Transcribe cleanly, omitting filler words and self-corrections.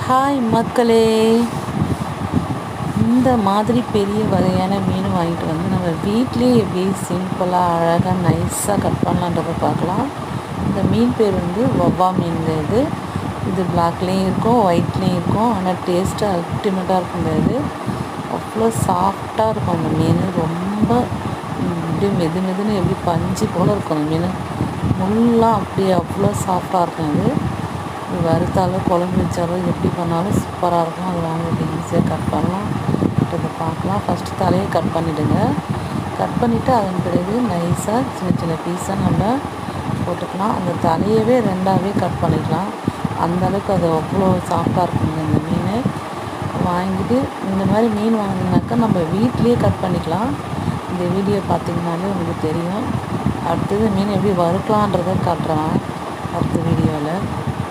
Hi மக்களே, இந்த மாதிரி பெரிய வகையான மீன் வாங்கிட்டு வந்து நம்ம வீட்லேயே எப்படி சிம்பிளாக அழகாக நைஸாக கட் பண்ணலான்றதை பார்க்கலாம். இந்த மீன் பேர் வந்து வவ்வா மீன். இது பிளாக்லேயும் இருக்கும், ஒயிட்லேயும் இருக்கும். ஆனால் டேஸ்ட்டு அல்டிமேட்டாக இருக்கும். இது அவ்வளோ சாஃப்டாக இருக்கும். அந்த மீன் ரொம்ப அப்படியே மெதுன்னு எப்படி பஞ்சு போல் இருக்கும். அந்த மீன் முள்ளெலாம் அப்படியே அவ்வளோ சாஃப்டாக இருக்கும். இது வறுத்தாலும் குழம்பு வச்சாலும் எப்படி பண்ணாலும் சூப்பராக இருக்கும். அது வாங்க எப்படி ஈஸியாக கட் பண்ணலாம் இதை பார்க்கலாம். ஃபஸ்ட்டு தலையை கட் பண்ணிவிடுங்க. கட் பண்ணிவிட்டு அதன் பிறகு நைஸாக சின்ன பீஸாக நம்ம போட்டுக்கலாம். அந்த தலையவே ரெண்டாகவே கட் பண்ணிக்கலாம். அந்தளவுக்கு அது அவ்வளோ சாஃப்டாக இருக்குங்க. இந்த மீன் வாங்கிட்டு இந்த மாதிரி மீன் வாங்கினாக்கா நம்ம வீட்லேயே கட் பண்ணிக்கலாம். இந்த வீடியோ பார்த்திங்கனாலே உங்களுக்கு தெரியும். அடுத்தது மீன் எப்படி வறுக்கலான்றதை காட்டுறேன் அடுத்த வீடியோவில்.